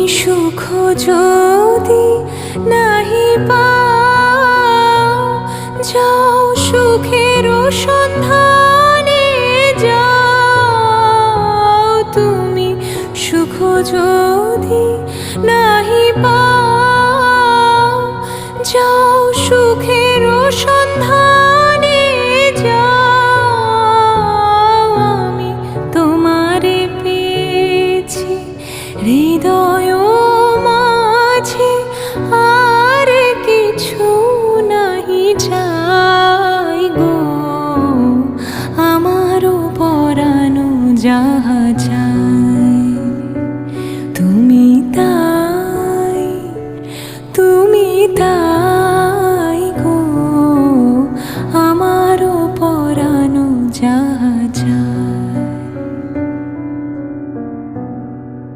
সুখ যদি নাহি পাও, যাও সুখের সন্ধানে যাও। তুমি সুখ যদি নাহি পাও, যাও সুখের সন্ধানে যাও। আমি তোমারে পেয়েছি হৃদয়